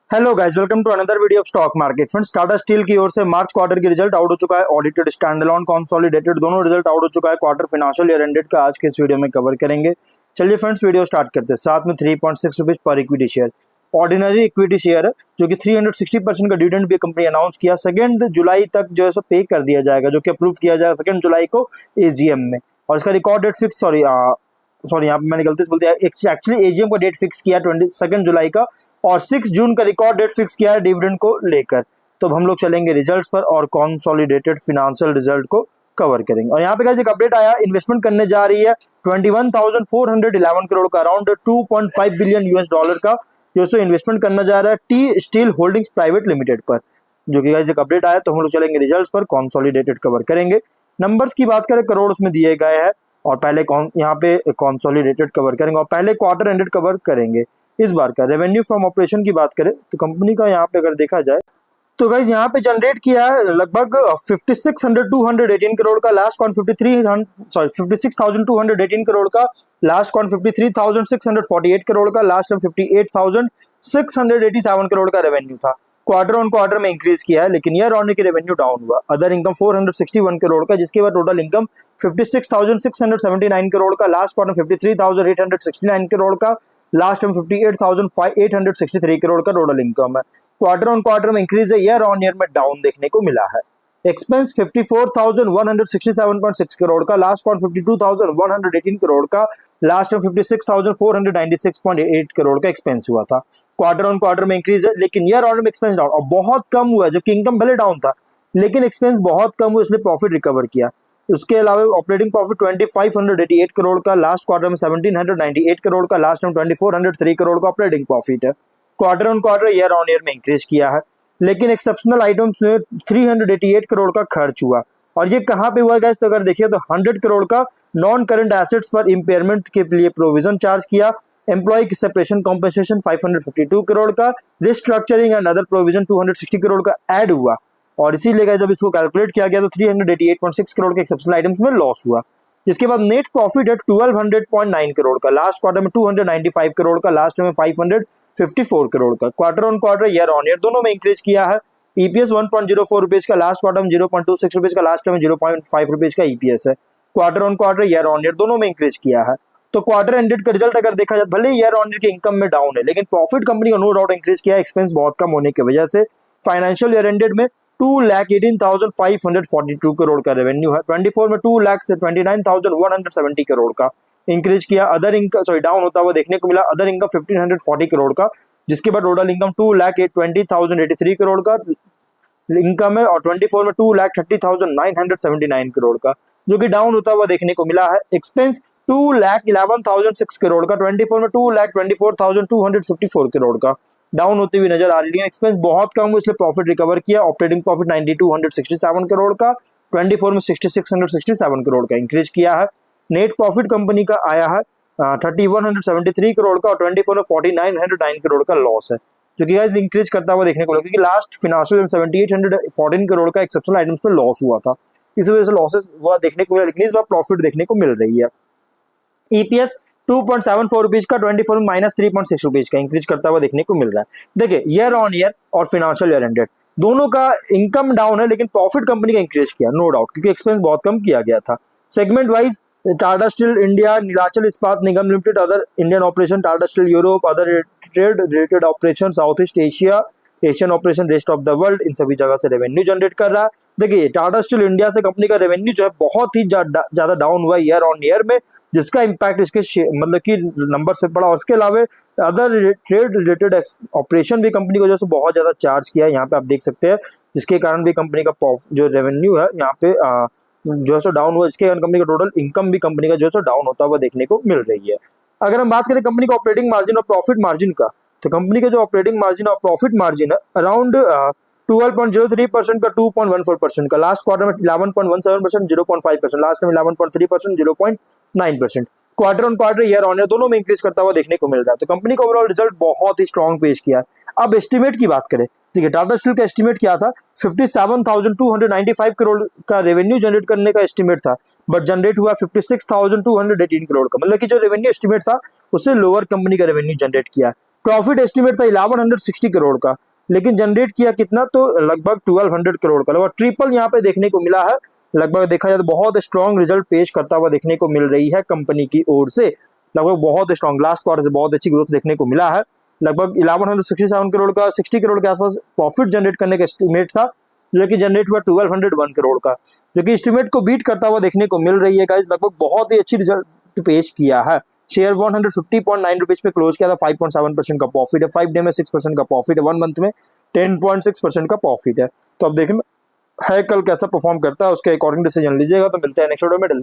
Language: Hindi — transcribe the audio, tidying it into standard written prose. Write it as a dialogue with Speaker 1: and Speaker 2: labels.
Speaker 1: Hello guys, welcome to another video of stock market. Friends, Tata Steel की ओर से मार्च क्वार्टर की रिजल्ट आउट हो चुका है। ऑडिटेड, स्टैंडअलोन, कंसोलिडेटेड दोनों रिजल्ट आउट हो चुका है। क्वार्टर फाइनेंशियल ईयर एंडेड का आज के इस वीडियो में कवर करेंगे। चलिए फ्रेंड्स, वीडियो स्टार्ट करते हैं। साथ में 3.6 rupees per equity share ordinary equity share है, जो कि 360% का डिविडेंड भी कंपनी अनाउंस किया। 2 जुलाई तक जो है सो पे कर दिया जाएगा, जो कि अप्रूव किया जाएगा 2 जुलाई को एजीएम में। और इसका रिकॉर्ड डेट फिक्स सॉरी यहाँ पे मैंने गलती से बोल दिया। एक्चुअली एजीएम का डेट फिक्स किया 22 जुलाई का, और 6 जून का रिकॉर्ड डेट फिक्स किया है डिविडेंड को लेकर। तो अब हम लोग चलेंगे रिजल्ट्स पर और कंसोलिडेटेड फाइनेंशियल रिजल्ट को कवर करेंगे। और यहाँ पे गाइस एक अपडेट आया, इन्वेस्टमेंट करने जा रही है 21,411 करोड़ का, अराउंड 2.5 बिलियन यूएस डॉलर का जो सो इन्वेस्टमेंट करना जा रहा है T steel holdings private limited पर, जो कि गाइस एक अपडेट आया। तो हम लोग चलेंगे रिजल्ट्स पर, कंसोलिडेटेड कवर करेंगे। नंबर्स की बात करें, करोड़ उसमें दिए गए हैं, और पहले यहाँ पे कंसोलिडेटेड कवर करेंगे और पहले क्वार्टर एंडेड कवर करेंगे। इस बार का रेवेन्यू फ्रॉम ऑपरेशन की बात करें तो कंपनी का यहाँ पे अगर देखा जाए तो गाइज यहाँ पे जनरेट किया है लगभग 56,218 करोड़ का, लास्ट कॉन 56,218 करोड़ का, लास्ट कॉन 53,648 करोड़ का, लास्ट में 58,687 करोड़ का रेवेन्यू था। क्वार्टर ऑन क्वार्टर में इंक्रीज किया है, लेकिन ईयर ऑन की रेवेन्यू डाउन हुआ। अदर इनकम 461 करोड़ का, जिसके बाद टोटल इनकम 56,679 करोड़ का, लास्ट क्वार्टर 53,869 करोड़ का, लास्ट में 58,863 करोड़ का टोटल इनकम है। क्वार्टर ऑन क्वार्टर में इंक्रीज है, ईयर ऑन ईयर में डाउन देखने को मिला है। एक्सपेंस 54,167.6 करोड़ का, लास्ट क्वार्टर 52,118 करोड़ का, लास्ट में 56,496.8 करोड़ का एक्सपेंस हुआ था। क्वार्टर ऑन क्वार्टर में इंक्रीज है, लेकिन ईयर ऑन में एक्सपेंस डाउन और बहुत कम हुआ है। जबकि इनकम भले डाउन था, लेकिन एक्सपेंस बहुत कम हुआ, इसलिए प्रॉफिट रिकवर किया। उसके अलावा ऑपरेटिंग प्रॉफिट 2588 करोड़ का, लास्ट क्वार्टर में 1798 करोड़ का, लास्ट में 2403 करोड़ का ऑपरेटिंग प्रॉफिट है। Quarter on quarter, year on year में इंक्रीज किया है, लेकिन एक्सेप्शनल आइटम्स में 388 करोड़ का खर्च हुआ। और ये कहाँ पे हुआ है गाइस? तो अगर देखिए तो 100 करोड़ का नॉन करंट एसेट्स पर इम्पेयरमेंट के लिए प्रोविजन चार्ज किया। एम्प्लॉय की सेपरेशन कॉम्पेंसेशन 552 करोड़ का, restructuring and other provision 260 crore का ऐड हुआ। और इसीलिए जब इसको कैलकुलेट किया गया तो 388.6 करोड़ के एक्सेप्शनल आइटम्स में लॉस हुआ। इसके बाद नेट प्रॉफिट है 1200.9 करोड़ का, लास्ट क्वार्टर में 295 करोड़ का, लास्ट में 554 करोड़ का। Quarter on quarter, year on year दोनों में इंक्रीज किया है। ईपीएस 1.04 रुपीज का, लास्ट क्वार्टर में 0.26 रुपीज का, लास्ट में 0.5 रुपीज का ईपीएस है। Quarter on quarter, year on year दोनों में इंक्रीज किया है। तो क्वार्टर एंडेड का रिजल्ट अगर देखा जाए, भले ईयर ऑन ईयर के इनकम में डाउन है, लेकिन प्रॉफिट कंपनी का नो डाउट इंक्रीज किया है, एक्सपेंस बहुत कम होने की वजह से। फाइनेंशियल ईयर एंडेड में 2,18,542 करोड़ का रेवेन्यू है। 24 में 2,29,170 करोड़ का इंक्रीज किया। अदर इनकम डाउन होता हुआ देखने को मिला। अदर इनकम 1,540 करोड़ का, जिसके बाद टोटल इनकम 2,20,083 करोड़ का इनकम है। और 24 में 2,30,979 करोड़ का, जो कि डाउन होता हुआ देखने को मिला है। एक्सपेंस 2,11,006 करोड़ का, 24 में 2,24,254 करोड़ का, डाउन होती हुई नजर आ रही है। एक्सपेंस बहुत कम हुआ, इसलिए प्रॉफिट रिकवर किया। ऑपरेटिंग प्रॉफिट 9,267 करोड़ का, 24 में 6,667 करोड़ का इंक्रीज किया है। नेट प्रॉफिट कंपनी का आया है 3,173 करोड़ का, और 24 में 4,909 करोड़ का लॉस है, जो कि गाइस इंक्रीज करता हुआ देखने को लगा, क्योंकि लास्ट फाइनेंशियल में 7,814 करोड़ का एक्सेप्शनल आइटम्स पर लॉस हुआ था। इस वजह से लॉसेस हुआ देखने को मिला, लेकिन इस बार प्रॉफिट देखने को मिल रही है। ईपीएस 2.74 रुपीज का, 24 में -3.6 रुपीज का इंक्रीज करता हुआ देखने को मिल रहा है। देखिए, ईयर ऑन ईयर और फाइनेंशियल ईयर एंडेड दोनों का इनकम डाउन है, लेकिन प्रॉफिट कंपनी का इंक्रीज किया, नो डाउट, क्योंकि एक्सपेंस बहुत कम किया गया था। Segment wise Tata steel India, Nilachal Ispat Nigam limited, other Indian operation, Tata steel Europe, other trade related operation, south east Asia, Asian operation, rest of the world, इन सभी जगह से रेवेन्यू जनरेट कर रहा है। देखिए, टाटा स्टील इंडिया से कंपनी का रेवेन्यू जो है बहुत ही ज्यादा डाउन हुआ ईयर ऑन ईयर में, जिसका इम्पैक्ट इसके मतलब कि नंबर से पड़ा। और उसके अलावा अदर ट्रेड रिलेटेड ऑपरेशन भी कंपनी को जो है बहुत ज्यादा चार्ज किया है, यहाँ पे आप देख सकते हैं, जिसके कारण भी कंपनी का जो रेवेन्यू है यहाँ पे जो है डाउन हुआ। इसके कारण कंपनी का टोटल इनकम भी कंपनी का जो है डाउन होता हुआ देखने को मिल रही है। अगर हम बात करें कंपनी का ऑपरेटिंग मार्जिन और प्रॉफिट मार्जिन का, तो कंपनी का जो ऑपरेटिंग मार्जिन और प्रॉफिट मार्जिन है अराउंड 12.03% का, 2.14% का, लास्ट क्वार्टर में 11.17%, 0.5%, लास्ट में 11.3%, 0.9%। Quarter on quarter, year on year दोनों में इंक्रीज करता हुआ देखने को मिल रहा है। तो कंपनी का ओवरऑल रिजल्ट बहुत ही स्ट्रॉन्ग पेश किया है। अब एस्टिमेट की बात करें, ठीक है, टाटा स्टील का एस्टिमेट क्या था? 57,295 करोड़ का रेवेन्यू जनरेट करने का एस्टिमेट था, बट जनरेट हुआ 56,218 करोड़ का, मतलब कि जो रेवेन्यू एस्टिमेट था उससे लोअर कंपनी का रेवेन्यू जनरेट किया। प्रॉफिट एस्टिमेट था 1160 करोड़ का, लेकिन जनरेट किया कितना, तो लगभग 1200 करोड़ का, लगभग ट्रिपल यहाँ पे देखने को मिला है। लगभग देखा जाए तो बहुत स्ट्रॉन्ग रिजल्ट पेश करता हुआ देखने को मिल रही है कंपनी की ओर से, लगभग बहुत स्ट्रॉन्ग, लास्ट क्वार्टर से बहुत अच्छी ग्रोथ देखने को मिला है। लगभग 1167 करोड़ का, 60 करोड़ के आसपास प्रॉफिट जनरेट करने का एस्टिमेट था, जो कि जनरेट हुआ 1201 करोड़ का, जो कि एस्टिमेट को बीट करता हुआ देखने को मिल रही है गाइस। लगभग बहुत ही अच्छी रिजल्ट पेश किया है। शेयर 150.9 रुपीज पे क्लोज किया था, 5.7% का प्रॉफिट है, 5 डे में 6% का प्रॉफिट है, 1 मंथ में 10.6% का प्रॉफिट है। तो अब देखें है कल कैसा परफॉर्म करता है, उसके अकॉर्डिंग डिसीजन लीजिएगा। तो मिलते हैं नेक्स्ट वीडियो में।